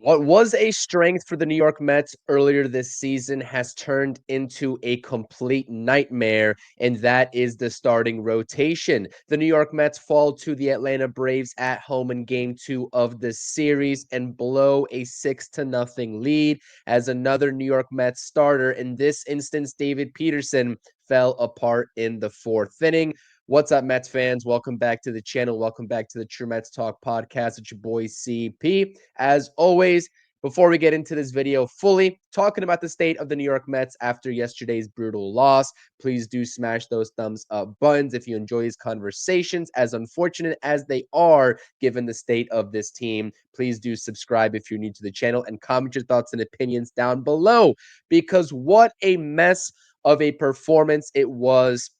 What was a strength for the New York Mets earlier this season has turned into a complete nightmare, and that is the starting rotation. The New York Mets fall to the Atlanta Braves at home in game 2 of the series and blow a 6-0 lead as another New York Mets starter, in this instance David Peterson, fell apart in the 4th inning. What's up, Mets fans? Welcome back to the channel. Welcome back to the True Mets Talk podcast. It's your boy CP. As always, before we get into this video fully, talking about the state of the New York Mets after yesterday's brutal loss, please do smash those thumbs up buttons if you enjoy these conversations, as unfortunate as they are given the state of this team. Please do subscribe if you're new to the channel and comment your thoughts and opinions down below, because what a mess of a performance it was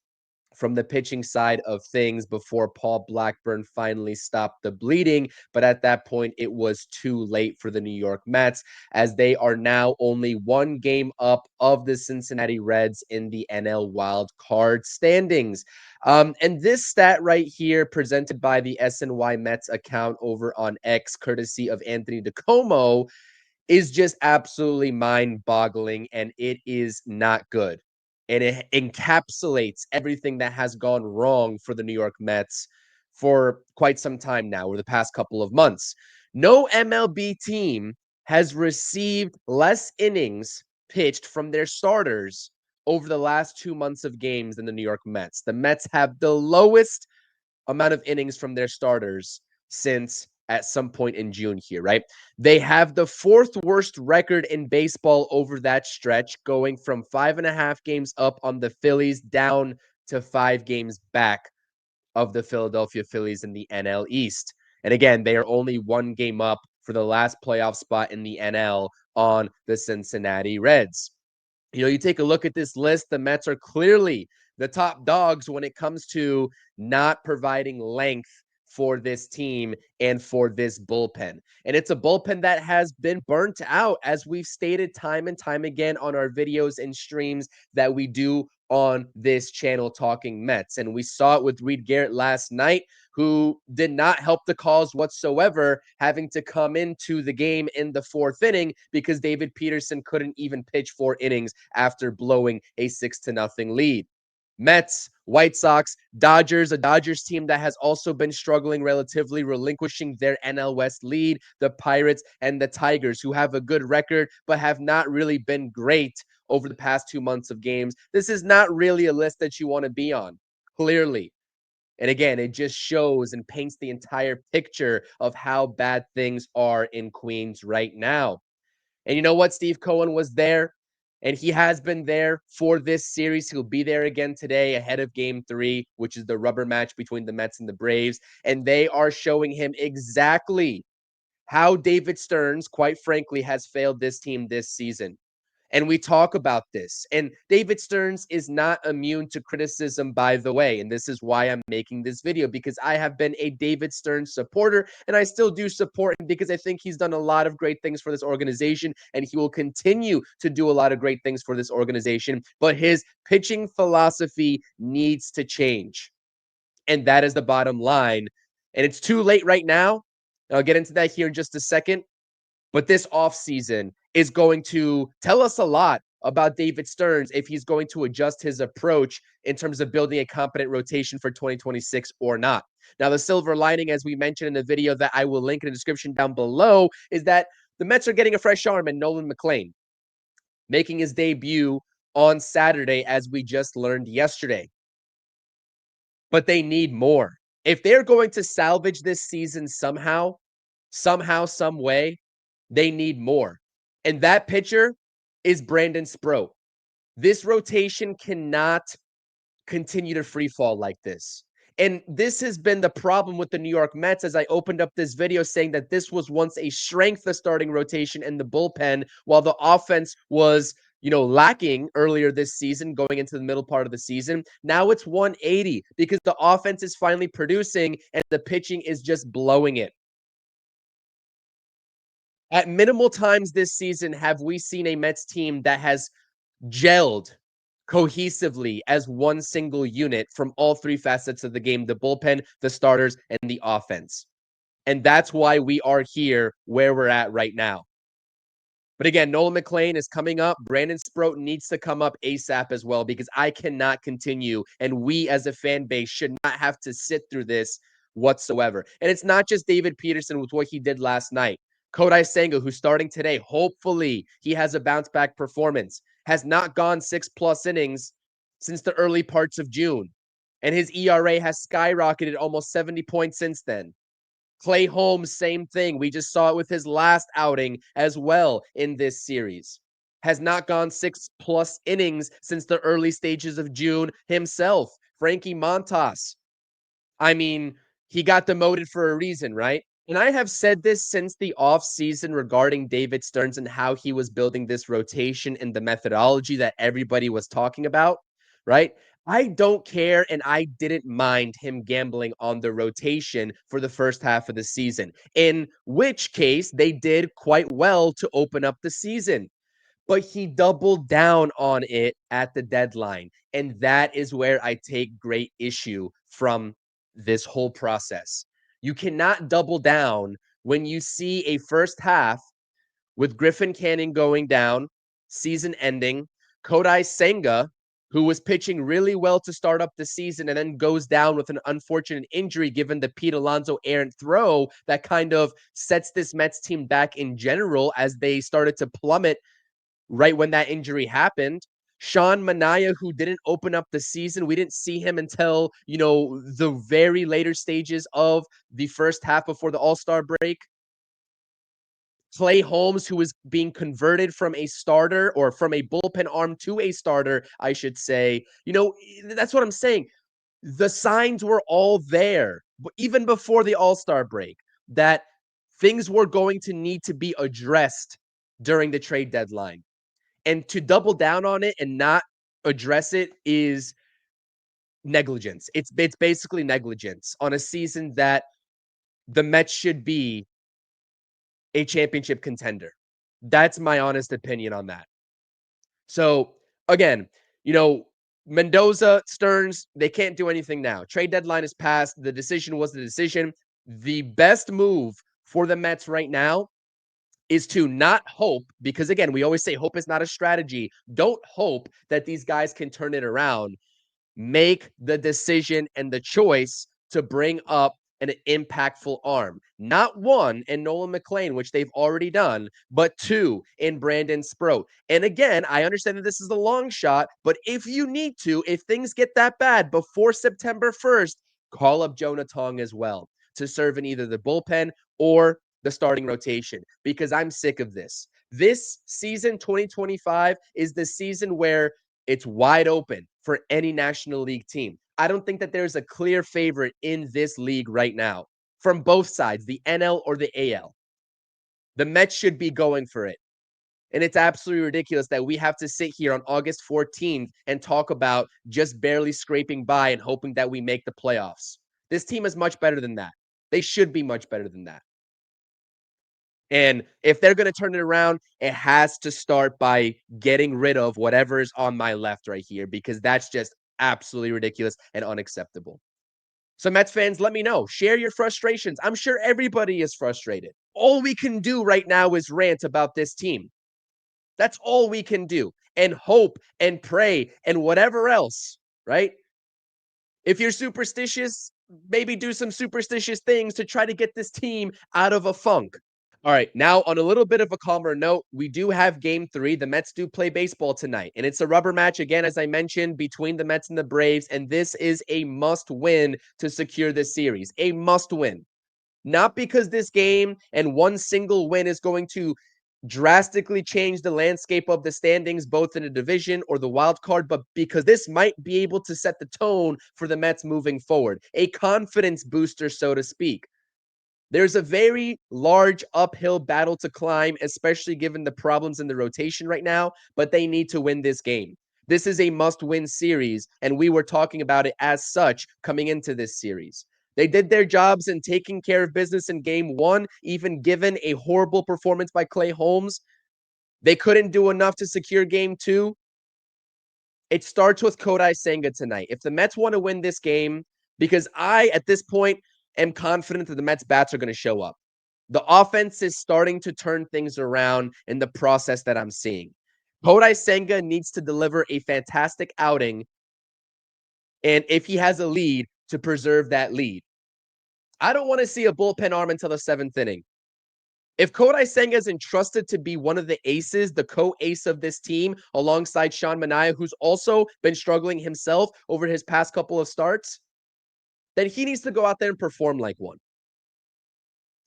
from the pitching side of things before Paul Blackburn finally stopped the bleeding. But at that point, it was too late for the New York Mets, as they are now only one game up of the Cincinnati Reds in the NL Wild Card standings. And this stat right here, presented by the SNY Mets account over on X, courtesy of Anthony DeComo, is just absolutely mind-boggling, and it is not good. And it encapsulates everything that has gone wrong for the New York Mets for quite some time now, or the past couple of months. No MLB team has received less innings pitched from their starters over the last 2 months of games than the New York Mets. The Mets have the lowest amount of innings from their starters since at some point in June here, right? They have the 4th worst record in baseball over that stretch, going from 5.5 games up on the Phillies down to 5 games back of the Philadelphia Phillies in the NL East. And again, they are only 1 game up for the last playoff spot in the NL on the Cincinnati Reds. You take a look at this list, the Mets are clearly the top dogs when it comes to not providing length for this team and for this bullpen. And it's a bullpen that has been burnt out, as we've stated time and time again on our videos and streams that we do on this channel talking Mets. And we saw it with Reed Garrett last night, who did not help the cause whatsoever, having to come into the game in the 4th inning because David Peterson couldn't even pitch 4 innings after blowing a 6-0 lead. Mets, White Sox, Dodgers, a Dodgers team that has also been struggling relatively, relinquishing their NL West lead, the Pirates and the Tigers, who have a good record but have not really been great over the past 2 months of games. This is not really a list that you want to be on, clearly. And again, it just shows and paints the entire picture of how bad things are in Queens right now. And you know what? Steve Cohen was there, and he has been there for this series. He'll be there again today ahead of game 3, which is the rubber match between the Mets and the Braves. And they are showing him exactly how David Stearns, quite frankly, has failed this team this season. And we talk about this. And David Stearns is not immune to criticism, by the way. And this is why I'm making this video, because I have been a David Stearns supporter, and I still do support him because I think he's done a lot of great things for this organization, and he will continue to do a lot of great things for this organization. But his pitching philosophy needs to change. And that is the bottom line. And it's too late right now. I'll get into that here in just a second. But this offseason is going to tell us a lot about David Stearns, if he's going to adjust his approach in terms of building a competent rotation for 2026 or not. Now, the silver lining, as we mentioned in the video that I will link in the description down below, is that the Mets are getting a fresh arm in Nolan McLean, making his debut on Saturday, as we just learned yesterday. But they need more. If they're going to salvage this season somehow, some way, they need more. And that pitcher is Brandon Sproat. This rotation cannot continue to free fall like this. And this has been the problem with the New York Mets, as I opened up this video saying that this was once a strength, the starting rotation and the bullpen, while the offense was, lacking earlier this season going into the middle part of the season. Now it's 180 because the offense is finally producing and the pitching is just blowing it. At minimal times this season have we seen a Mets team that has gelled cohesively as one single unit from all 3 facets of the game: the bullpen, the starters, and the offense. And that's why we are here where we're at right now. But again, Nolan McLean is coming up. Brandon Sproat needs to come up ASAP as well because I cannot continue. And we as a fan base should not have to sit through this whatsoever. And it's not just David Peterson with what he did last night. Kodai Senga, who's starting today, hopefully he has a bounce back performance, has not gone 6+ innings since the early parts of June. And his ERA has skyrocketed almost 70 points since then. Clay Holmes, same thing. We just saw it with his last outing as well in this series. Has not gone 6+ innings since the early stages of June himself. Frankie Montas. I mean, he got demoted for a reason, right? And I have said this since the offseason regarding David Stearns and how he was building this rotation and the methodology that everybody was talking about, right? I don't care, and I didn't mind him gambling on the rotation for the first half of the season, in which case they did quite well to open up the season. But he doubled down on it at the deadline. And that is where I take great issue from this whole process. You cannot double down when you see a first half with Griffin Canning going down, season ending, Kodai Senga, who was pitching really well to start up the season and then goes down with an unfortunate injury given the Pete Alonso errant throw that kind of sets this Mets team back in general as they started to plummet right when that injury happened. Sean Manaea, who didn't open up the season, we didn't see him until, the very later stages of the first half before the All-Star break. Clay Holmes, who was being converted from a starter or from a bullpen arm to a starter, I should say. That's what I'm saying. The signs were all there, even before the All-Star break, that things were going to need to be addressed during the trade deadline. And to double down on it and not address it is negligence. It's basically negligence on a season that the Mets should be a championship contender. That's my honest opinion on that. So again, Mendoza, Stearns, they can't do anything now. Trade deadline is passed. The decision was the decision. The best move for the Mets right now is to not hope, because again, we always say hope is not a strategy. Don't hope that these guys can turn it around. Make the decision and the choice to bring up an impactful arm. Not one in Nolan McLean, which they've already done, but two in Brandon Sproat. And again, I understand that this is a long shot, but if you need to, if things get that bad before September 1st, call up Jonah Tong as well to serve in either the bullpen or the starting rotation, because I'm sick of this. This season, 2025, is the season where it's wide open for any National League team. I don't think that there's a clear favorite in this league right now from both sides, the NL or the AL. The Mets should be going for it. And it's absolutely ridiculous that we have to sit here on August 14th and talk about just barely scraping by and hoping that we make the playoffs. This team is much better than that. They should be much better than that. And if they're going to turn it around, it has to start by getting rid of whatever is on my left right here, because that's just absolutely ridiculous and unacceptable. So Mets fans, let me know. Share your frustrations. I'm sure everybody is frustrated. All we can do right now is rant about this team. That's all we can do. And hope and pray and whatever else, right? If you're superstitious, maybe do some superstitious things to try to get this team out of a funk. All right, now on a little bit of a calmer note, we do have game 3. The Mets do play baseball tonight, and it's a rubber match again, as I mentioned, between the Mets and the Braves, and this is a must-win to secure this series. A must-win. Not because this game and one single win is going to drastically change the landscape of the standings, both in the division or the wild card, but because this might be able to set the tone for the Mets moving forward. A confidence booster, so to speak. There's a very large uphill battle to climb, especially given the problems in the rotation right now, but they need to win this game. This is a must-win series, and we were talking about it as such coming into this series. They did their jobs in taking care of business in game 1, even given a horrible performance by Clay Holmes. They couldn't do enough to secure game 2. It starts with Kodai Senga tonight. If the Mets want to win this game, because I, at this point, am confident that the Mets bats are going to show up. The offense is starting to turn things around in the process that I'm seeing. Kodai Senga needs to deliver a fantastic outing, and if he has a lead, to preserve that lead. I don't want to see a bullpen arm until the seventh inning. If Kodai Senga is entrusted to be one of the aces, the co-ace of this team, alongside Sean Manaea, who's also been struggling himself over his past couple of starts, then he needs to go out there and perform like one.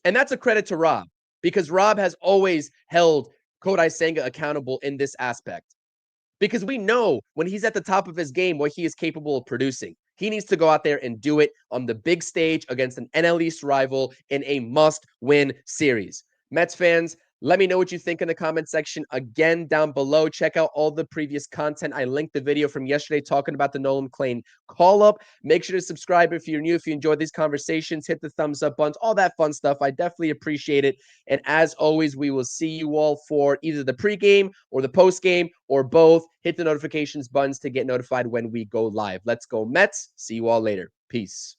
And that's a credit to Rob, because Rob has always held Kodai Senga accountable in this aspect. Because we know when he's at the top of his game what he is capable of producing. He needs to go out there and do it on the big stage against an NL East rival in a must-win series. Mets fans, let me know what you think in the comment section. Again, down below, check out all the previous content. I linked the video from yesterday talking about the Nolan Klain call-up. Make sure to subscribe if you're new. If you enjoyed these conversations, hit the thumbs up buttons, all that fun stuff. I definitely appreciate it. And as always, we will see you all for either the pregame or the postgame or both. Hit the notifications buttons to get notified when we go live. Let's go Mets. See you all later. Peace.